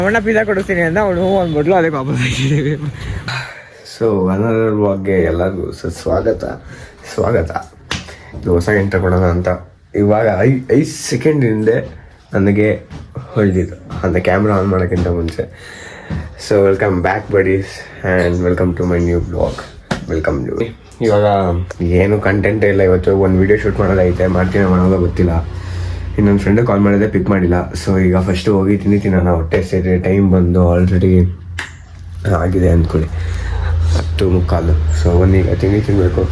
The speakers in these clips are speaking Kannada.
ಅವಣ್ಣ ಪಿಜ್ಜಾ ಕೊಡಿಸ್ತೀನಿ ಅಂತ ಅವಳು ಹೂ ಅಂದ್ಬಿಟ್ಲು, ಅದಕ್ಕೆ ವಾಪಸ್ ಹಾಕಿದ್ದೀವಿ. ಸೊ ಅನದರ್ ವ್ಲಾಗ್ಗೆ ಎಲ್ಲರಿಗೂ ಸ್ವಾಗತ. ಇದು ಹೊಸ ಎಂಟ್ರ್ ಕೊಡೋಣ ಅಂತ. ಇವಾಗ 5 ಸೆಕೆಂಡ್ ಹಿಂದೆ ನನಗೆ ಹೊಳ್ದಿದ್ದು ಅಂದರೆ ಕ್ಯಾಮ್ರಾ ಆನ್ ಮಾಡೋಕ್ಕಿಂತ ಮುಂಚೆ. So welcome back buddies and welcome to my new blog. Welcome you. ಇವಾಗ ಏನು ಕಂಟೆಂಟ್ ಇಲ್ಲ. ಇವತ್ತು ಒಂದು ವೀಡಿಯೋ ಶೂಟ್ ಮಾಡೋದೈತೆ, ಮಾಡೋದು ಗೊತ್ತಿಲ್ಲ. ಇನ್ನೊಂದು ಫ್ರೆಂಡ್ ಕಾಲ್ ಮಾಡಿದೆ, ಪಿಕ್ ಮಾಡಿಲ್ಲ. ಸೊ ಈಗ ಫಸ್ಟು ಹೋಗಿ ತಿನ್ನೋಣ, ಹೊಟ್ಟೆ ಸೇರಿ ಟೈಮ್ ಬಂದು ಆಲ್ರೆಡಿ ಆಗಿದೆ ಅಂದ್ಕೊಳ್ಳಿ 10:15. ಸೊ ಒಂದೀಗ ತಿನ್ನಬೇಕು.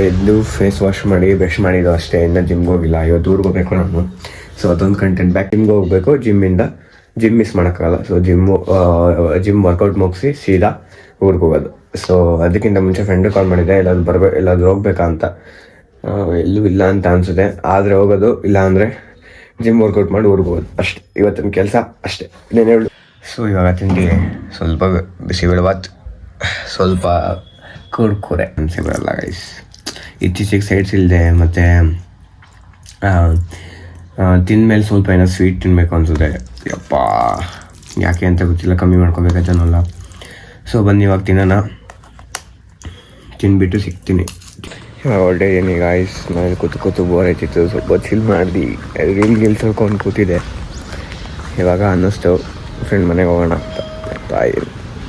ಎದ್ದು ಫೇಸ್ ವಾಶ್ ಮಾಡಿ ಬ್ರಷ್ ಮಾಡಿದ್ದು ಅಷ್ಟೇ, ಇನ್ನು ಜಿಮ್ಗೆ ಹೋಗಿಲ್ಲ. ಇವತ್ತು ಊರಿಗೆ ಹೋಗ್ಬೇಕು ನಾನು. ಸೊ ಅದೊಂದು ಕಂಟೆಂಟ್. ಬ್ಯಾಕ್ ಜಿಮ್ಗೆ ಹೋಗಬೇಕು. ಜಿಮ್ ಮಿಸ್ ಮಾಡೋಕ್ಕಾಗಲ್ಲ. ಸೊ ಜಿಮ್ ವರ್ಕೌಟ್ ಮುಗಿಸಿ ಸೀದಾ ಊರಿಗೆ ಹೋಗೋದು. ಸೊ ಅದಕ್ಕಿಂತ ಮುಂಚೆ ಫ್ರೆಂಡ್ ಕಾಲ್ ಮಾಡಿದ್ದೆ, ಎಲ್ಲಾದ್ರೂ ಹೋಗ್ಬೇಕಾ ಅಂತ. ಎಲ್ಲೂ ಇಲ್ಲ ಅಂತ ಅನಿಸುತ್ತೆ, ಆದರೆ ಹೋಗೋದು, ಇಲ್ಲ ಅಂದರೆ ಜಿಮ್ ವರ್ಕೌಟ್ ಮಾಡಿ ಊರಿಗೆ ಹೋಗೋದು ಅಷ್ಟೇ ಇವತ್ತಿನ ಕೆಲಸ ಅಷ್ಟೇ. ಇನ್ನೇನು ಹೇಳು. ಸೊ ಇವಾಗ ತಿಂಡಿ ಸ್ವಲ್ಪ ಬಿಸಿಬೇಳೆಭಾತ್, ಸ್ವಲ್ಪ ಕುರ್ಕುರೆ ಅನಿಸಿಬಿಡಲ್ಲ ಗೈಸ್. ಇತ್ತೀಚೆಗೆ ಸೈಡ್ಸ್ ಇಲ್ಲದೆ, ಮತ್ತು ತಿಂದಮೇಲೆ ಸ್ವಲ್ಪ ಏನೋ ಸ್ವೀಟ್ ತಿನ್ನಬೇಕು ಅನಿಸುತ್ತೆ. ಯಪ್ಪ ಯಾಕೆ ಅಂತ ಗೊತ್ತಿಲ್ಲ, ಕಮ್ಮಿ ಮಾಡ್ಕೋಬೇಕಂತನಲ್ಲ. ಸೊ ಬನ್ನಿ ಇವಾಗ ತಿನ್ನೋಣ. ತಿಂದ್ಬಿಟ್ಟು ಸಿಗ್ತೀನಿ. ಹೊರಟೆ ಏನಿ ಗಾಯ್ಸ್. ಮನೇಲಿ ಕೂತು ಬೋರ್ ಆಯ್ತಿತ್ತು, ಸ್ವಲ್ಪ ಚಿಲ್ ಮಾಡಿ ರೀಲ್ ಹೊಡ್ಕೊಂಡು ಕೂತಿದ್ದೆ. ಇವಾಗ ಅನ್ನಿಸ್ತು ಫ್ರೆಂಡ್ ಮನೆಗೆ ಹೋಗೋಣ ಅಂತ.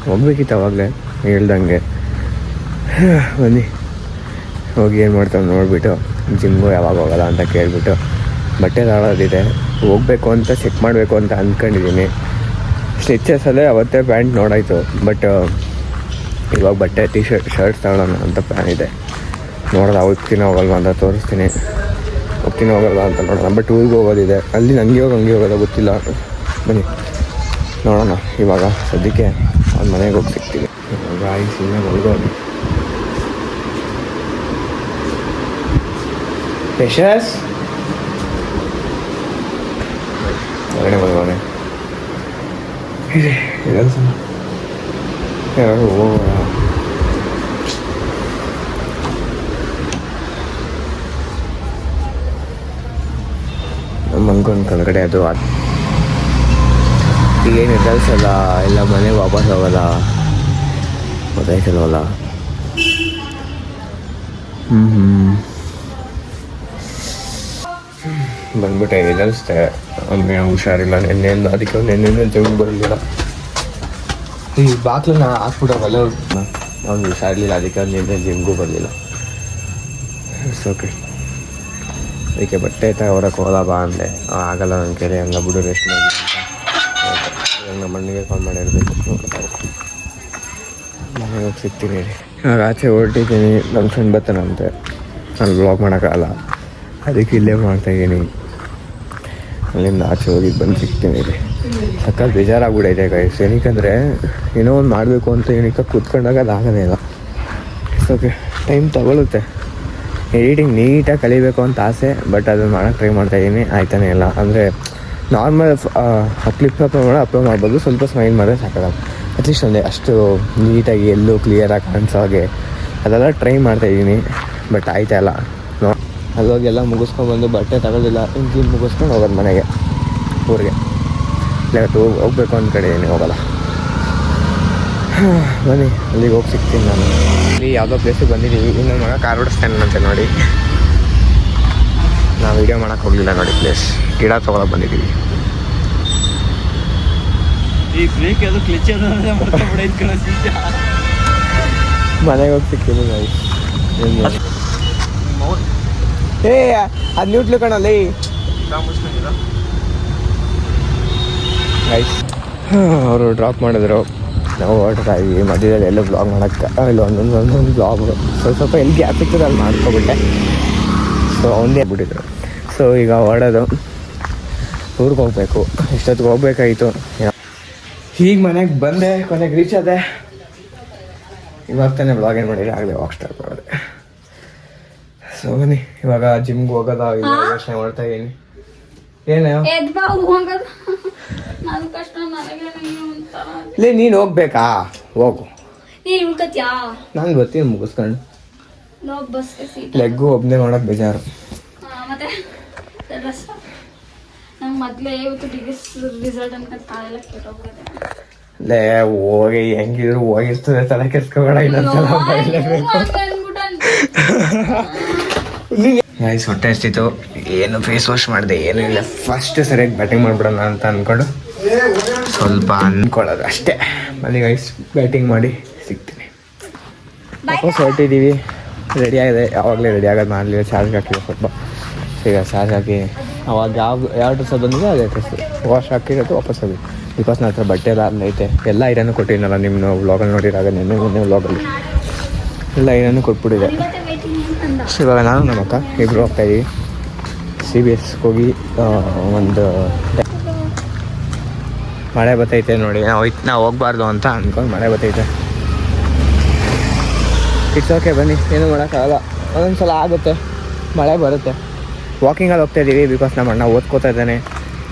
ಹೋಗ್ಬೇಕಿತ್ತು ಅವಾಗಲೇ ಹೇಳ್ದಂಗೆ. ಬನ್ನಿ ಹೋಗಿ ಏನು ಮಾಡ್ತಾವೆ ನೋಡಿಬಿಟ್ಟು ಜಿಮ್ಗೂ ಯಾವಾಗ ಹೋಗೋಲ್ಲ ಅಂತ ಕೇಳಿಬಿಟ್ಟು ಬಟ್ಟೆ ತಾಳೋದಿದೆ, ಹೋಗಬೇಕು ಅಂತ ಚೆಕ್ ಮಾಡಬೇಕು ಅಂತ ಅಂದ್ಕೊಂಡಿದ್ದೀನಿ. ಸ್ಟಿಚಸಲ್ಲೇ ಅವತ್ತೇ ಪ್ಯಾಂಟ್ ನೋಡಾಯಿತು, ಬಟ್ ಇವಾಗ ಬಟ್ಟೆ ಶರ್ಟ್ಸ್ ತಗೊಳ್ಳೋಣ ಅಂತ ಪ್ಲ್ಯಾನ್ ಇದೆ. ನೋಡೋದು ಹೋಗ್ತೀನಿ ಹೋಗಲ್ವ ಅಂತ ತೋರಿಸ್ತೀನಿ. ಹೋಗ್ತೀನಿ ಹೋಗಲ್ವ ಅಂತ ನೋಡೋಣ. ಬಟ್ ಊರಿಗೆ ಹೋಗೋದಿದೆ, ಅಲ್ಲಿ ಹಂಗೆ ಹೋಗೋದು ಗೊತ್ತಿಲ್ಲ. ಬನ್ನಿ ನೋಡೋಣ. ಇವಾಗ ಸದ್ಯಕ್ಕೆ ಅವ್ನ ಮನೆಗೆ ಹೋಗಿ ಸಿಗ್ತೀನಿ. ಗಾಯಿ ಸುಮ್ಮನೆ ಮಲ್ಗೋದು. ಯಶಸ್ ಹೊರಗಡೆ ಮಲ್ಗೋನೆ ಇದೆ ಹೋಗೋಣ. ಮಲ್ಕೊಂಡು ಕೆಳಗಡೆ ಅದು ಏನು ಕಳಿಸಲ್ಲ, ಎಲ್ಲ ಮನೆಗೆ ವಾಪಸ್ ಹೋಗಲ್ಲ, ಗೊತ್ತಾಯ್ತಲ್ವಲ್ಲ. ಬಂದ್ಬಿಟ್ಟೆ ಎದಲ್ಸ್ತೆ. ಅಂದರೆ ಹುಷಾರಿಲ್ಲ ನೆನ್ನೆಯಿಂದ, ಅದಕ್ಕೆ ನೆನ್ನೆಯಿಂದ ಜಮ್ಗೆ ಬರಲಿಲ್ಲ. ಈ ಬಾಕ್ಲನ್ನ ಹಾಕ್ಬಿಟ್ಟವಲ್ಲ ಅವ್ನು ಹುಷಾರಿಲ್ಲ, ಅದಕ್ಕೆ ಅವ್ನು ಜಿಮ್ಗೂ ಬರಲಿಲ್ಲ. ಓಕೆ, ಅದಕ್ಕೆ ಬಟ್ಟೆ ಹೊರಕ್ಕೆ ಹೋದ ಬಾ ಅಂದೆ. ಆಗಲ್ಲ ನನ್ನ ಕೆರೆ, ಹಂಗೆ ಬಿಡು ರೆಸ್ಟ್ ಮಾಡಿ ಅಂತ ನಮ್ಮ ಮಣ್ಣಿಗೆ ಕಾಲ್ ಮಾಡಿರಬೇಕು. ಮನೆಗೆ ಹೋಗಿ ಸಿಗ್ತೀನಿ. ಇವಾಗ ಆಚೆ ಹೊರಟಿದ್ದೀನಿ. ನನ್ನ ಫ್ರೆಂಡ್ ಬರ್ತಾನಂತೆ, ನಾನು ಬ್ಲಾಗ್ ಮಾಡೋಕ್ಕಾಗಲ್ಲ, ಅದಕ್ಕೆ ಇಲ್ಲೇ ಮಾಡ್ತಾಯಿದ್ದೀನಿ. ಅಲ್ಲಿಂದ ಆಚೆ ಹೋಗಿ ಬಂದು ಸಿಗ್ತೀನಿ. ಸಕ್ಕತ್ ಬೇಜಾರಾಗ್ಬಿಡೈತೆ ಗೈಸ್. ಏನಕ್ಕಂದರೆ ಏನೋ ಒಂದು ಮಾಡಬೇಕು ಅಂತ ಏನಕ್ಕೆ ಕೂತ್ಕೊಂಡಾಗ ಅದು ಆಗೋದೇ ಇಲ್ಲ. ಓಕೆ, ಟೈಮ್ ತಗೊಳುತ್ತೆ. ಎಡಿಟಿಂಗ್ ನೀಟಾಗಿ ಕಲಿಬೇಕು ಅಂತ ಆಸೆ, ಬಟ್ ಅದನ್ನು ಮಾಡೋಕ್ಕೆ ಟ್ರೈ ಮಾಡ್ತಾಯಿದ್ದೀನಿ. ಆಯ್ತಾನೆ ಇಲ್ಲ. ಅಂದರೆ ನಾರ್ಮಲ್ ಕ್ಲಿಪ್ ಅಪ್ಲೋಡ್ ಮಾಡ್ಬೋದು, ಸ್ವಲ್ಪ ಸ್ಮೈಲ್ ಮಾಡಿದ್ರೆ ಸಾಕಾಗಲ್ಲ. ಅಟ್ಲೀಸ್ಟ್ ಒಂದೇ ಅಷ್ಟು ನೀಟಾಗಿ ಎಲ್ಲೂ ಕ್ಲಿಯರಾಗಿ ಕಾಣಿಸೋ ಹಾಗೆ ಅದೆಲ್ಲ ಟ್ರೈ ಮಾಡ್ತಾಯಿದ್ದೀನಿ, ಬಟ್ ಆಯ್ತಾ ಇಲ್ಲ. ಅಲ್ಲೋಗಿ ಎಲ್ಲ ಮುಗಿಸ್ಕೊಂಡ್ಬಂದು ಬಟ್ಟೆ ತಗೊಳ್ಳಿಲ್ಲ, ಜಿಮ್ ಮುಗಿಸ್ಕೊಂಡು ಹೋಗೋದು ಮನೆಗೆ, ಊರಿಗೆ. ಇವತ್ತು ಹೋಗ್ಬೇಕು ಅಂದ ಕಡೆ ಏನು ಹೋಗಲ್ಲ. ಬನ್ನಿ ಅಲ್ಲಿಗೆ ಹೋಗಿ ಸಿಗ್ತೀನಿ ನಾನು. ಇಲ್ಲಿ ಯಾವುದೋ ಪ್ಲೇಸಿಗೆ ಬಂದಿದ್ದೀವಿ. ಇನ್ನೊಂದು ಮಗ ಕಾರ್ ಓಡಿಸ್ತಾನಂತೆ ನೋಡಿ. ನಾವು ವೀಡಿಯೋ ಮಾಡೋಕ್ಕೆ ಹೋಗಲಿಲ್ಲ ನೋಡಿ. ಪ್ಲೇಸ್ ಗಿಡ ತೊಗೊಳಕ್ಕೆ ಬಂದಿದ್ದೀವಿ. ಮನೆಗೆ ಹೋಗಿ ಸಿಗ್ತೀನಿ ನೋಡಿ. ಅದು ನ್ಯೂಟ್ಲು ಕಣಲ್ಲಿ ಅವರು ಡ್ರಾಪ್ ಮಾಡಿದ್ರು. ನಾವು ಹೊರಡ್ತಾ ಇದ್ವಿ. ಮಧ್ಯದಲ್ಲಿ ಎಲ್ಲೂ ಬ್ಲಾಗ್ ಮಾಡೋಕ್ಕೆ ಇಲ್ಲ, ಒಂದೊಂದು ಬ್ಲಾಗ್ ಸ್ವಲ್ಪ ಎಲ್ಲಿ ಗ್ಯಾಪ್ ಸಿಗ್ತದೆ ಅಲ್ಲಿ ಮಾಡ್ಕೊಬಿಟ್ಟೆ. ಸೊ ಅವನ್ನೇ ಬಿಟ್ಟಿದ್ರು. ಸೊ ಈಗ ಹೊರಡೋದು, ಊರಿಗೆ ಹೋಗ್ಬೇಕು. ಇಷ್ಟೊತ್ತಿಗೆ ಹೋಗ್ಬೇಕಾಯಿತು. ಈಗ ಮನೆಗೆ ಬಂದೆ, ಕೊನೆಗೆ ರೀಚ್ ಆದೆ. ಇವಾಗ ತಾನೇ ಬ್ಲಾಗ್ ಏನು ಮಾಡಿದ್ರೆ ಆಗಲೇ ವಾಕ್ ಸ್ಟಾರ್ಟ್ ಮಾಡಿದೆ. ಸೊ ಬನ್ನಿ ಇವಾಗ ಜಿಮ್ಗೆ ಹೋಗೋದ ಯೋಚನೆ ಮಾಡ್ತಾ ಇದ್ದೀನಿ. ಏನು ಲೇ, ನೀನು ಹೋಗ್ಬೇಕಾ? ಹೋಗು. ನಾನು ಬರ್ತೀನಿ ಮುಗಿಸ್ಕೊಂಡು. ಲೆಗ್ಗು ಒಬ್ಬನೇ ಮಾಡೋಕೆ ಬೇಜಾರು. ಮೊದ್ಲೇ ಇವತ್ತು ಡಿಗ್ರಿ ರಿಸಲ್ಟ್ ಅಂತ ಕಾಲೆಲ್ಲ ಕೆಟ್ಟೋಗ್ತದೆ. ಲೇ ಹೋಗಿ ಹೆಂಗಿದ್ರು ಹೋಗಿರ್ತದೆ, ತಲೆ ಕೆಡ್ಸ್ಕೊಬೇಡ. ಇನ್ನೊಂದ್ಸಲ ಗೈಸ್ ಹೊಟ್ಟೆ ಹಸ್ತಿತ್ತು, ಏನು ಫೇಸ್ ವಾಶ್ ಮಾಡಿದೆ ಏನೂ ಇಲ್ಲ. ಫಸ್ಟ್ ಸರಿಯಾಗಿ ಬ್ಯಾಟಿಂಗ್ ಮಾಡ್ಬಿಡೋಣ ಅಂತ ಅಂದ್ಕೊಂಡು ಸ್ವಲ್ಪ ಅಂದ್ಕೊಳ್ಳೋದು ಅಷ್ಟೇ. ಬನ್ನಿ ಗೈಸ್, ಬ್ಯಾಟಿಂಗ್ ಮಾಡಿ ಸಿಗ್ತೀನಿ. ವಾಪಸ್ ಹೊರಟಿದ್ದೀವಿ, ರೆಡಿ ಆಗಿದೆ. ಯಾವಾಗಲೇ ರೆಡಿ ಆಗೋದು ಮಾಡಲಿ, ಚಾರ್ಜ್ ಹಾಕಿದೆ ಸ್ವಲ್ಪ. ಈಗ ಚಾರ್ಜ್ ಹಾಕಿ ಅವಾಗ ಯಾವ ಡ್ರೆಸ್ ಬಂದಿದೆ ಅದೇ ಡ್ರೆಸ್ ವಾಶ್ ಹಾಕಿರೋದು ವಾಪಸ್ ಹೋಗಿ. ಬಿಕಾಸ್ ನನ್ನ ಹತ್ರ ಬಟ್ಟೆ ಎಲ್ಲ ಐತೆ, ಎಲ್ಲ ಐರನ್ನು ಕೊಟ್ಟಿದ್ದೀನಲ್ಲ ನಿಮ್ಮ ವ್ಲಾಗಲ್ಲಿ ನೋಡಿರಾಗ, ಮೊನ್ನೆ ವ್ಲಾಗಲ್ಲಿ ಎಲ್ಲ ಐರನ್ನು ಕೊಟ್ಬಿಟ್ಟಿದೆ. ಸೊ ಇವಾಗ ನಾನು ನಮ್ಮ ಅಕ್ಕ ಇಬ್ಬರು ಹೋಗ್ತಾಯಿದ್ದೀವಿ CBS ಹೋಗಿ. ಒಂದು ಮಳೆ ಬರ್ತೈತೆ ನೋಡಿ, ನಾವು ಹೋಗ್ಬಾರ್ದು ಅಂತ ಅಂದ್ಕೊಂಡು ಮಳೆ ಬರ್ತೈತೆ. ಇಟ್ಸ್ ಓಕೆ, ಬನ್ನಿ, ಏನೂ ಮಾಡೋಕ್ಕಾಗಲ್ಲ. ಒಂದೊಂದು ಸಲ ಆಗುತ್ತೆ, ಮಳೆ ಬರುತ್ತೆ. ವಾಕಿಂಗಲ್ಲಿ ಹೋಗ್ತಾಯಿದ್ದೀವಿ ಬಿಕಾಸ್ ನಮ್ಮ ಅಣ್ಣ ಓದ್ಕೋತಾ ಇದ್ದಾನೆ.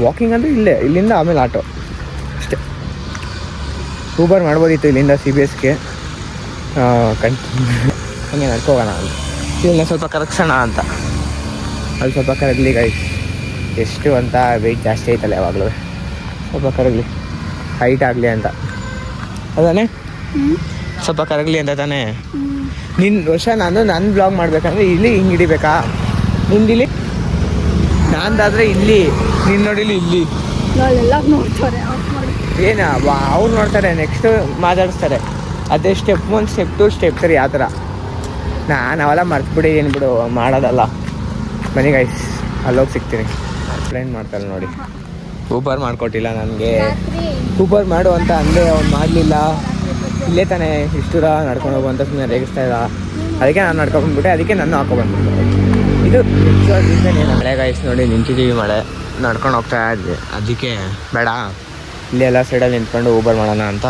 ವಾಕಿಂಗ್ ಅಂದರೆ ಇಲ್ಲಿಂದ ಆಮೇಲೆ ಆಟೋ ಅಷ್ಟೇ. ಊಬರ್ ಮಾಡ್ಬೋದಿತ್ತು ಇಲ್ಲಿಂದ CBSಗೆ, ಹಂಗೆ ನಡ್ಕೋಗೋಣ ಅಂತ. ಇಲ್ಲಿಂದ ಸ್ವಲ್ಪ ಕರಗ್ಸೋಣ ಅಂತ. ಅಲ್ಲಿ ಸ್ವಲ್ಪ ಕರಗಲಿ ಗೈಸ್. ಎಷ್ಟು ಅಂತ ವೆಯ್ಟ್ ಜಾಸ್ತಿ ಐತಲ್ಲ ಯಾವಾಗಲೂ, ಸ್ವಲ್ಪ ಕರಗಲಿ, ಹೈಟ್ ಆಗಲಿ ಅಂತ ಅದಾನೆ, ಸ್ವಲ್ಪ ಕರಗಲಿ ಅಂತ ತಾನೇ. ನಿನ್ನ ವರ್ಷ ನನ್ನ ಬ್ಲಾಗ್ ಮಾಡ್ಬೇಕಂದ್ರೆ ಇಲ್ಲಿ ಹಿಂಗೆ ಹಿಡಿಬೇಕಾ? ನಿಂದಿಲ್ಲಿ ನಂದಾದರೆ ಇಲ್ಲಿ, ನೀನು ನೋಡಿಲಿ ಇಲ್ಲಿ. ಏನು ಅವ್ರು ನೋಡ್ತಾರೆ, ನೆಕ್ಸ್ಟ್ ಮಾತಾಡಿಸ್ತಾರೆ. ಅದೇ ಸ್ಟೆಪ್ 1 ಸ್ಟೆಪ್ 2 ಸ್ಟೆಪ್ 3 ಆ ಥರ. ನಾನು ಅವೆಲ್ಲ ಮರ್ತ್ಬಿಟ್ಟಿದ್ದೀನಿ ಬಿಡು, ಮಾಡೋದಲ್ಲ. ಬನ್ನಿ ಗೈಸ್, ಅಲ್ಲೋಗಿ ಸಿಗ್ತೀನಿ. ಫ್ರೆಂಡ್ ಮಾಡ್ತಾರೆ ನೋಡಿ, ಊಬರ್ ಮಾಡಿಕೊಟ್ಟಿಲ್ಲ ನನಗೆ. ಊಬರ್ ಮಾಡು ಅಂತ ಅಂದೆ, ಅವ್ನು ಮಾಡಲಿಲ್ಲ. ಇಲ್ಲೇ ತಾನೇ ಇಷ್ಟು ದೂರ ನಡ್ಕೊಂಡು ಹೋಗು ಅಂತ ಸುಮ್ಮನೆ ರೇಗಿಸ್ತಾ ಇಲ್ಲ. ಅದಕ್ಕೆ ನಾನು ನಡ್ಕೊಂಡ್ಬಿಟ್ಟೆ, ಅದಕ್ಕೆ ನಾನು ಹಾಕೊಬಂದ್ಬಿಟ್ಟು. ಇದು ರೀಸನ್ ಏನು ಮಳೆ ಗೈಸ್ ನೋಡಿ, ನಿಂತಿದ್ದೀವಿ, ಮಳೆ ನಡ್ಕೊಂಡು ಹೋಗ್ತಾ ಇದ್ವಿ. ಅದಕ್ಕೆ ಬೇಡ ಇಲ್ಲಿ ಎಲ್ಲ ಸೈಡಲ್ಲಿ ನಿಂತ್ಕೊಂಡು ಊಬರ್ ಮಾಡೋಣ ಅಂತ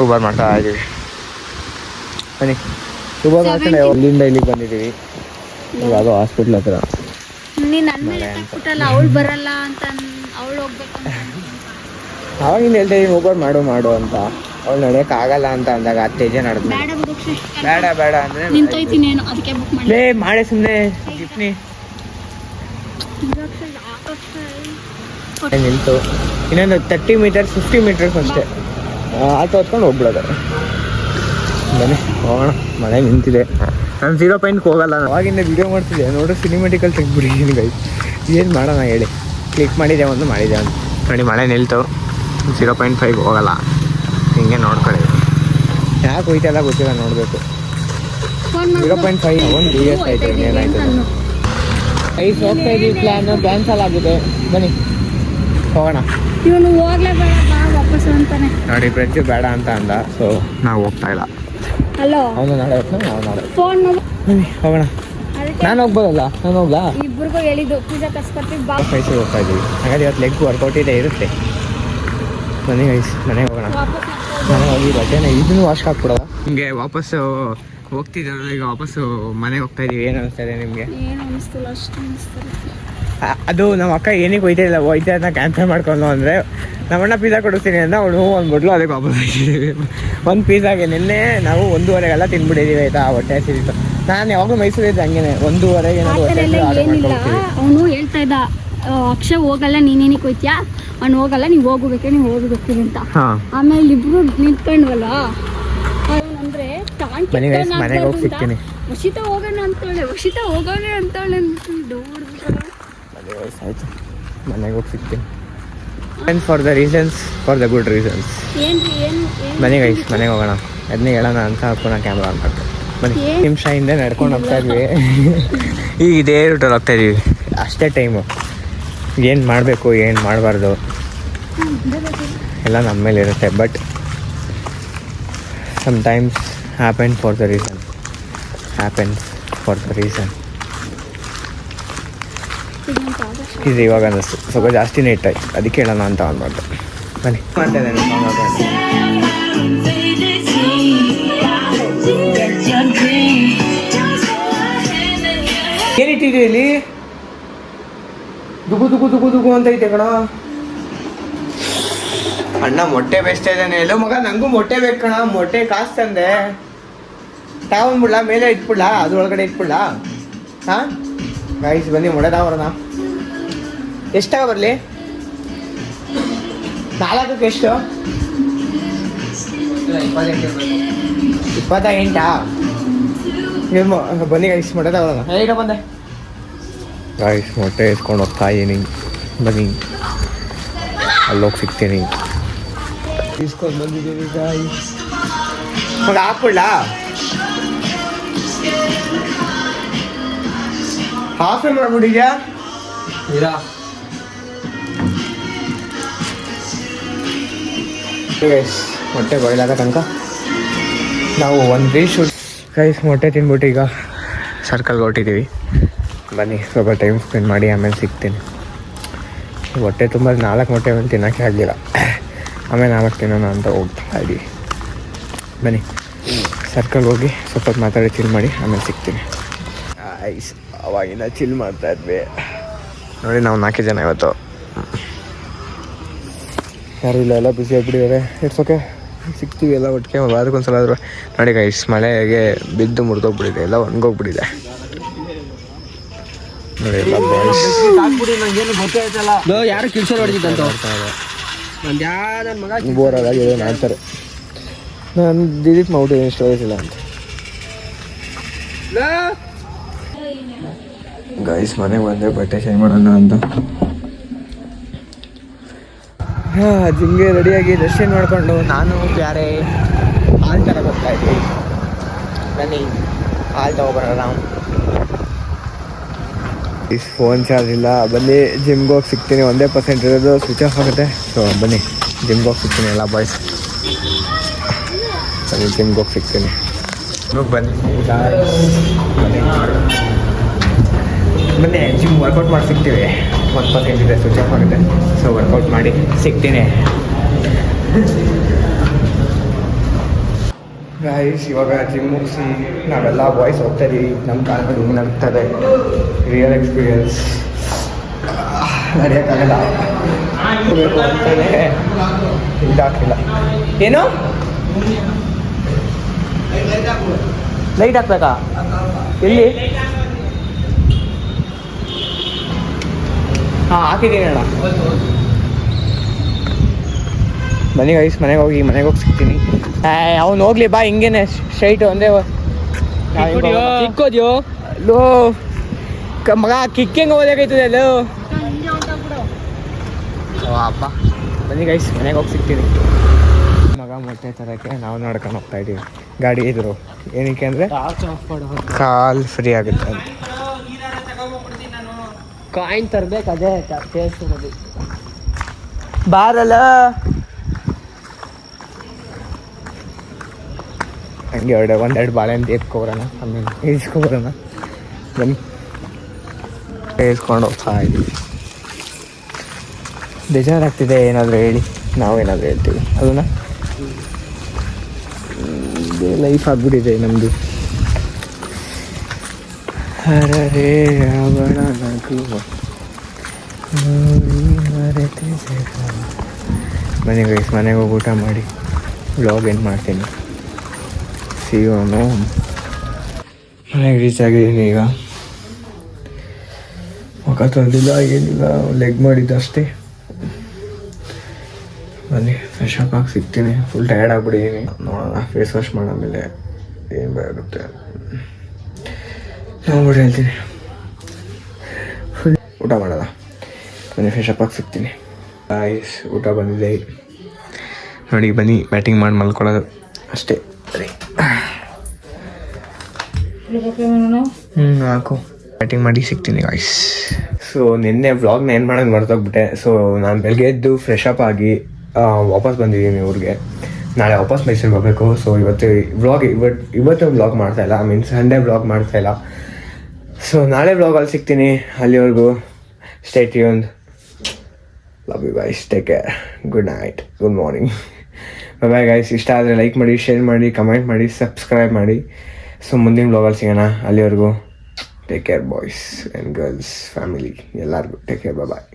ಊಬರ್ ಮಾಡ್ತಾ ಇದ್ದೀವಿ. ಬನ್ನಿ, ಊಬರ್ ಮಾಡ್ಕೊಂಡು ಅಲ್ಲಿಂದ ಇಲ್ಲಿಗೆ ಬಂದಿದ್ದೀವಿ. ಇವಾಗ ಹಾಸ್ಪಿಟ್ಲ್ ಹತ್ರ ಅವಳು ಬರಲ್ಲ ಅಂತ ಅವಳು ಹೋಗ್ಬೇಕು. ಅವಾಗಿಂದ ಹೇಳ್ತಾ ಇದ್ದೀನಿ ಊಬರ್ ಮಾಡು ಅಂತ. ಅವಳು ನಡೆಯೋಕ್ಕಾಗಲ್ಲ ಅಂತ ಅಂದಾಗ 10 ಜನ ನಡೆದು ಬೇಡ ಅಂದರೆ ಲೇ ಮಾಡೇ ಸುಮ್ಮನೆ ಜಿಪ್ನಿ ನಿಲ್ತು. ಇನ್ನೊಂದು 30 ಮೀಟರ್ಸ್ 50 ಮೀಟರ್ಸ್ ಅಷ್ಟೇ, ಆಟೋ ಹೊತ್ಕೊಂಡು ಹೋಗ್ಬಿಡೋದು. ಬನ್ನಿ ಹೋಗೋಣ, ಮಳೆ ನಿಂತಿದೆ. ನಾನು 0 ಪಾಯಿಂಟ್ಗೆ ಹೋಗಲ್ಲ, ಅವಾಗಿಂದ ವಿಡಿಯೋ ಮಾಡ್ತಿದ್ದೆ ನೋಡ್ರಿ, ಸಿನಿಮೆಟಿಕಲ್ ತೆಗ್ಬಿಟ್ಟಿದ್ದೀನಿ ಗೈಸ್. ಏನು ಮಾಡೋಣ ಹೇಳಿ, ಕ್ಲಿಕ್ ಮಾಡಿದ್ದೆ ಒಂದು ನೋಡಿ, ಮಳೆ ನಿಲ್ತು. 0.5 ಹೋಗಲ್ಲ, ಹಿಂಗೆ ನೋಡ್ಕೊಳ್ಳಿ. ಯಾಕೆ ಹೋಯ್ತಲ್ಲ ಗೊತ್ತಿಲ್ಲ, ನೋಡಬೇಕು. 0.5 ಒಂದು BS ಆಯಿತು, ಏನಾಯ್ತು ಐಸ್ ಹೋಗ್ತಾ ಇದ್ದೀವಿ. ಕ್ಯಾನ್ಸಲ್ ಆಗಿದೆ. ಬನ್ನಿ ಹೋಗೋಣ. ಇವನು ಹೋಗ್ಲೇಬೇಡ ವಾಪಸ್ ಅಂತಾನೆ ನೋಡಿ, ಪ್ರಜ್ಜು ಬೇಡ ಅಂತ ಅಂದ, ಸೊ ನಾವು ಹೋಗ್ತಾ ಇಲ್ಲ. ಹಲೋ, ಅವನು ನಾಳೆ ಹೋಗ್ತಾನೆ, ನಾವು ನಾಳೆ ಫೋನ್ ಬನ್ನಿ ಹೋಗೋಣ. ನಾನು ಹೋಗ್ಬೋದಲ್ಲ, ನಾನು ಹೋಗ್ಲಾ? ಇಬ್ಬರಿಗೂ ಹೇಳಿದ್ದು ಪೂಜಾ ಕಸ್ಕೊಡ್ತೀವಿ ಬಾ. ಮೈಸೂರು ಹೋಗ್ತಾ ಇದ್ದೀವಿ, ಹಾಗಾದ್ರೆ ಇವತ್ತು ಲೆಗ್ ವರ್ಕೌಟ್ ಇರುತ್ತೆ. ಬನ್ನಿ ಗೈಸ್, ಮನೆಗೆ ಹೋಗೋಣ. ಮನೆಗೆ ಹೋಗಿ ಬಟ್ಟೆನ ಇದನ್ನು ವಾಶ್ ಹಾಕ್ಬಿಡೋದ. ಹಿಂಗೆ ವಾಪಸ್ಸು ಹೋಗ್ತಿದ್ರು, ಈಗ ವಾಪಸ್ಸು ಮನೆಗೆ ಹೋಗ್ತಾ ಇದೀವಿ. ಏನು ಅನಿಸ್ತಾ ಇದೆ ನಿಮಗೆ? ಏನು ಅನಿಸ್ತಿಲ್ಲ, ಅಷ್ಟು ಅನಿಸ್ತಾರೆ. ಅದು ನಮ್ಮ ಅಕ್ಕ ಏನಕ್ಕೆ ಹೋಯ್ತಾ ಅದನ್ನ ಕ್ಯಾನ್ಸಲ್ ಮಾಡ್ಕೊಂಡು ಅಂದರೆ, ನಮ್ಮಣ್ಣ ಪಿಜ್ಜಾ ಕೊಡಿಸ್ತೀನಿ ಅಂತ ಅವಳು ಅಂದ್ಬಿಟ್ಲು. ಅದಕ್ಕೆ ವಾಪಸ್ ಹೋಗ್ತಿದ್ದೀವಿ. ಒಂದು ಪಿಜ್ಜಾಗೆ ನಿನ್ನೆ ನಾವು 1:30ಗೆಲ್ಲ ತಿನ್ಬಿಟ್ಟಿದ್ದೀವಿ ಆಯಿತಾ, ಹೊಟ್ಟೆ ಹಸಿದಿತ್ತು. ನಾನು ಯಾವಾಗಲೂ ಮೈಸೂರಿದ್ದೆ ಹಂಗೇನೆ 1:30ಗೆ ಏನಿಲ್ಲ. ಅವನು ಹೇಳ್ತಾ ಇದ್ದ, ಅಕ್ಷಯ್ ಹೋಗಲ್ಲ, ನೀನೇನಕ್ಕೆ ಹೋಯ್ತೀಯಾ, ಅವ್ನು ಹೋಗಲ್ಲ, ನೀವು ಹೋಗ್ಬೇಕೆ, ನೀವು ಹೋಗ್ಬೇಕಿರಿ ಅಂತ. ಆಮೇಲೆ ಇಬ್ರು ನಿಂತ್ಕೊಂಡ್ವಲ್ಲ, ಅಂದ್ರೆ ಮನೆಗೆ ಹೋಗಿ ಸಿಗ್ತೀನಿ. ವಶಿತ ಹೋಗೋಣ ಅಂತವಳೆ ಆಯ್ತು, ಮನೆಗೆ ಹೋಗಿ ಸಿಗ್ತೀನಿ. For the reasons, for the good reasons. ಬನ್ನಿ ಗೈಸ್, ಮನೆಗೆ ಹೋಗೋಣ. ಅದನ್ನೇ ಹೇಳೋಣ ಅಂತ ಹಾಕೋಣ ಕ್ಯಾಮ್ರಾ ಅಂತ. ಬನ್ನಿ, ನಿಮಿಷದಿಂದ ನಡ್ಕೊಂಡು ಹೋಗ್ತಾ ಇದ್ವಿ. ಈಗ ಇದೇ ರೂಟಲ್ಲಿ ಹೋಗ್ತಾ ಇದೀವಿ, ಅಷ್ಟೇ ಟೈಮು. ಏನು ಮಾಡಬೇಕು ಏನು ಮಾಡಬಾರ್ದು ಎಲ್ಲ ನಮ್ಮ ಮೇಲೆ ಇರುತ್ತೆ. But sometimes happen for the reason. ಇದು ಇವಾಗ ಅನ್ನಿಸ್ತು, ಸ್ವಲ್ಪ ಜಾಸ್ತಿನೇ ಇಟ್ಟಾಯ್ತು, ಅದಕ್ಕೆ ಹೇಳೋಣ ಅಂತ ಅಂದ್ಬಿಟ್ಟು. ಬನ್ನಿ ಮಾಡ್ತಾ ಇದ್ದೇನೆ. ಏನಿಟ್ಟಿದ್ದೀವಿ ಇಲ್ಲಿ? ದುಗು ಅಂತ ಐತೆ ಕಣ. ಅಣ್ಣ ಮೊಟ್ಟೆ ಬೇಯಿಸ್ತಾ ಇದ್ದಾನೆ. ಎಲ್ಲೋ ಮಗ, ನಂಗೂ ಮೊಟ್ಟೆ ಬೇಕು ಕಣ. ಮೊಟ್ಟೆ ಕಾಸು ತಂದೆ, ತಗೊಂಡ್ಬಿಡ್ಲಾ? ಮೇಲೆ ಇಟ್ಬಿಡ್ಲಾ? ಅದ್ರೊಳಗಡೆ ಇಟ್ಬಿಡ್ಲಾ? ಹಾಂ ಗೈಸ್, ಬನ್ನಿ ಮೊಟ್ಟೆ ತಗೊಳ್ಳೋಣ. ಎಷ್ಟಾಗ ಬರಲಿ 4ಕ್ಕೆ ಎಷ್ಟು 28 ಬನ್ನಿ ಗೈಸ್ ಮೊಟ್ಟೆ ತಗೊಳ್ಳೋಣ ಈಗ ಬಂದೆ ಗೈಸ್ ಮೊಟ್ಟೆ ಎತ್ಕೊಂಡು ಹೋಗ್ತಾ ಇದೀನಿ ಬನ್ನಿ ಅಲ್ಲೋಗಿ ಸಿಗ್ತೀನಿ ಇಸ್ಕೊಂಡು ಬಂದಿದ್ದೀವಿ ಗೈಸ್ ಹಾಕ್ಬಿಡ್ಲ ಹಾಫ್ ಮಾಡ್ಬಿಟ್ಟಿದ್ಯಾ ಇಲ್ಲ ಗೈಸ್ ಮೊಟ್ಟೆ ಬಾಯ್ಲ್ ಆಗೋ ತನಕ ನಾವು ಒಂದು ರೀಲ್ ಶೂಟ್ ಗೈಸ್ ಮೊಟ್ಟೆ ತಿಂದ್ಬಿಟ್ಟು ಈಗ ಸರ್ಕಲ್ಗೆ ಹೊಟ್ಟಿದ್ದೀವಿ ಬನ್ನಿ ಸ್ವಲ್ಪ ಟೈಮ್ ಸ್ಪೆಂಡ್ ಮಾಡಿ ಆಮೇಲೆ ಸಿಗ್ತೀನಿ ಹೊಟ್ಟೆ ತುಂಬ 4 ಮೊಟ್ಟೆ ಒಂದು ತಿನ್ನೋಕ್ಕೆ ಆಗಲಿಲ್ಲ ಆಮೇಲೆ 4 ತಿನ್ನೋಣ ಅಂತ ಹೋಗ್ತಾ ಇದ್ದೀವಿ ಬನ್ನಿ ಸರ್ಕಲ್ಗೆ ಹೋಗಿ ಸ್ವಲ್ಪ ಹೊತ್ತು ಮಾತಾಡಿ ಚಿಲ್ ಮಾಡಿ ಆಮೇಲೆ ಸಿಗ್ತೀನಿ ಐಸ್ ಅವಾಗಿನ ಚಿಲ್ ಮಾಡ್ತಾ ಇದ್ವಿ ನೋಡಿ ನಾವು 4 ಜನ ಇವತ್ತು ಯಾರು ಇಲ್ಲ ಎಲ್ಲ ಬಿಸಿ ಆಗಿಬಿಟ್ಟಿದ್ದಾರೆ ಇಟ್ಸ್ ಓಕೆ ಸಿಗ್ತೀವಿ ಎಲ್ಲ ಒಟ್ಟಿಗೆ ವಾರಕ್ಕೊಂದ್ಸಲ ಆದರೂ ನೋಡಿ ಗೈಸ್ ಮಳೆಗೆ ಬಿದ್ದು ಮುರಿದೋಗ್ಬಿಟ್ಟಿದೆ ಎಲ್ಲ ಒಣಗೋಗ್ಬಿಟ್ಟಿದೆ ನೋಡಿ ಎಲ್ಲ ಬಾಯ್ಸ್ ಯಾರು ಕೆಲಸ ಹೊಡೆದಿದ್ದಂತ ಮಗ ಬೋರಾಗಿದೆ ಮಾಡ್ತಾರೆ ನಾನು ಡಿಲೀಟ್ ಮಾಡ್ಬಿಟ್ಟಿದ್ದೀನಿ ಸ್ಟೋರೇಜ್ ಇಲ್ಲ ಅಂತ ಗೈಸ್ ಮನೆಗೆ ಬಂದೆ ಬಟ್ಟೆ ಚೇಂಜ್ ಮಾಡೋಣ ಅಂತ ಜಿಮ್ಗೆ ರೆಡಿಯಾಗಿ ಡ್ರೆಸ್ ಚೇಂಜ್ ಮಾಡಿಕೊಂಡು ನಾನು ಬ್ಯಾರೆ ಹಾಲು ತರಕ್ಕೆ ಹೋಗ್ತಾ ಇದ್ವಿ ಬನ್ನಿ ಹಾಲು ತಗೊಬರೋಣ ನಾವು ಫೋನ್ ಚಾರ್ಜ್ ಇಲ್ಲ ಬನ್ನಿ ಜಿಮ್ಗೆ ಹೋಗಿ ಸಿಗ್ತೀನಿ 1% ಇರೋದು ಸ್ವಿಚ್ ಆಫ್ ಆಗುತ್ತೆ ಸೊ ಬನ್ನಿ ಜಿಮ್ಗೆ ಹೋಗಿ ಸಿಗ್ತೀನಿ ಎಲ್ಲ ಬಾಯ್ಸ್ ಬನ್ನಿ ಜಿಮ್ಗೆ ಹೋಗಿ ಸಿಗ್ತೀನಿ ಬನ್ನಿ ಬನ್ನಿ ಜಿಮ್ ವರ್ಕೌಟ್ ಮಾಡಿ ಸಿಗ್ತೀವಿ 1% ಇದೆ ಸ್ವಿಚ್ ಆಫ್ ಆಗುತ್ತೆ ಸೊ ವರ್ಕೌಟ್ ಮಾಡಿ ಸಿಗ್ತೀನಿ ಗೈಸ್ ಇವಾಗ ಜಿಮ್ ಮುಗಿಸಿ ನಾವೆಲ್ಲ ಬಾಯ್ಸ್ ಹೋಗ್ತಾ ಇದೀವಿ ನಮ್ಮ ಕಾಲದಲ್ಲಿ ಹಿಂಗೆ ನಗ್ತದೆ ರಿಯಲ್ ಎಕ್ಸ್ಪೀರಿಯನ್ಸ್ ನಡೆಯೋಕ್ಕಾಗಲ್ಲ ಹೋಗಬೇಕು ಅಂತಾನೆ ಇದಾಗ್ತಿಲ್ಲ ಏನು ಲೈಟ್ ಹಾಕ್ಬೇಕಾ ಎಲ್ಲಿ ಹಾಂ ಹಾಕಿದ್ದೀನಿ ಅಣ್ಣ ಬನ್ನಿ ಗೈಸ್ ಮನೆಗೆ ಹೋಗಿ ಸಿಗ್ತೀನಿ ಅವ್ನು ಹೋಗ್ಲಿ ಬಾ ಹಿಂಗೇನೆ ಸ್ಟ್ರೈಟ್ ಒಂದೇ ಸಿಕ್ಕೋದ್ಯೋ ಲೋ ಮಗ ಕಿಕ್ ಹೆಂಗೆ ಓದಾಗೈತದೆ ಅಲ್ಲೋ ಅಪ್ಪ ಬನ್ನಿ ಗೈಸ್ ಮನೆಗೆ ಹೋಗಿ ಸಿಗ್ತೀನಿ ಮಗ ಮೊಟ್ಟೆ ತರಕ್ಕೆ ನಾವು ನಡ್ಕೊಂಡು ಹೋಗ್ತಾ ಇದ್ದೀವಿ ಗಾಡಿ ಇದ್ರು ಏನಕ್ಕೆ ಅಂದರೆ ಕಾಲ್ ಫ್ರೀ ಆಗುತ್ತೆ ಅಂತ ಕಾಯಿನ್ ತರ್ಬೇಕು ಅದೇ ಸೇರಿಸೋದು ಬಾರಲ್ಲ ಹಂಗೆ ಒಂದೆರಡು ಬಾಳೆಹಣ್ಣು ಎತ್ಕೊಬರೋಣ ಆಮೇಲೆ ಇಸ್ಕೊಬರೋಣ ಬನ್ನಿ ಇಸ್ಕೊಂಡು ಹೋಗ್ತಾ ಇದ್ದೀವಿ ಬೇಜಾರಾಗ್ತಿದೆ ಏನಾದರೂ ಹೇಳಿ ನಾವೇನಾದರೂ ಹೇಳ್ತೀವಿ ಅದನ್ನ ಲೈಫ್ ಆಗ್ಬಿಟ್ಟಿದೆ ನಮ್ಮದು ಹರೇ ಅವಳ ನಗುವ ಮನೆಗೆ ಗೈಸ್ ಮನೆಗೆ ಹೋಗಿ ಊಟ ಮಾಡಿ ವ್ಲಾಗ್ ಏನು ಮಾಡ್ತೀನಿ ಸಿಗೋನು ಮನೆಗೆ ರೀಚ್ ಆಗಿದ್ದೀನಿ ಈಗ ಮುಖ ತೊಳೆದಿಲ್ಲ ಏನಿಲ್ಲ ಲೆಗ್ ಮಾಡಿದ್ದು ಅಷ್ಟೇ ಬನ್ನಿ ಫ್ರೆಶ್ ಅಪ್ ಆಗಿ ಸಿಗ್ತೀನಿ ಫುಲ್ ಟಯರ್ಡ್ ಆಗಿಬಿಟ್ಟಿದ್ದೀನಿ ನೋಡೋಣ ಫೇಸ್ ವಾಶ್ ಮಾಡಾಮೇಲೆ ಏನು ಬರುತ್ತೆ ನೋಡ್ಬಿಟ್ಟು ಹೇಳ್ತೀನಿ ಫುಲ್ ಊಟ ಮಾಡೋಣ ಬನ್ನಿ ಫ್ರೆಶ್ ಅಪ್ ಆಗಿ ಸಿಗ್ತೀನಿ ಆಯ್ಸ್ ಊಟ ಬಂದಿದೆ ನೋಡಿ ಬನ್ನಿ ಬ್ಯಾಟಿಂಗ್ ಮಾಡಿ ಮಲ್ಕೊಳ್ಳೋದು ಅಷ್ಟೇ ಸರಿ ಹಾಕು ಬ್ಯಾಟಿಂಗ್ ಮಾಡಿ ಸಿಗ್ತೀನಿ ಗಾಯ್ಸ್ ಸೊ ನಿನ್ನೆ ವ್ಲಾಗ್ನ ಏನು ಮಾಡೋದು ಮರ್ತೋಗ್ಬಿಟ್ಟೆ ಸೊ ನಾನು ಬೆಳಗ್ಗೆ ಎದ್ದು ಫ್ರೆಶ್ ಅಪ್ ಆಗಿ ವಾಪಸ್ ಬಂದಿದ್ದೀನಿ ಊರಿಗೆ ನಾಳೆ ವಾಪಸ್ ಮೈಸೂರಿಗೆ ಹೋಗಬೇಕು ಸೊ ಇವತ್ತು ವ್ಲಾಗ್ ಮಾಡ್ತಾಯಿಲ್ಲ ಮೀನ್ಸ್ ಸಂಡೇ ವ್ಲಾಗ್ ಮಾಡ್ತಾಯಿಲ್ಲ ಸೊ ನಾಳೆ ವ್ಲಾಗಲ್ಲಿ ಸಿಗ್ತೀನಿ ಅಲ್ಲಿವರೆಗೂ stay tuned love you guys take care good night good morning bye guys ಇಷ್ಟ ಆದರೆ ಲೈಕ್ ಮಾಡಿ ಶೇರ್ ಮಾಡಿ ಕಮೆಂಟ್ ಮಾಡಿ ಸಬ್ಸ್ಕ್ರೈಬ್ ಮಾಡಿ ಸೊ ಮುಂದಿನ ವ್ಲಾಗಲ್ಲಿ ಸಿಗೋಣ ಅಲ್ಲಿವರೆಗೂ take care boys and girls family ಎಲ್ಲರಿಗೂ ಟೇಕ್ ಕೇರ್ ಬಾಯ್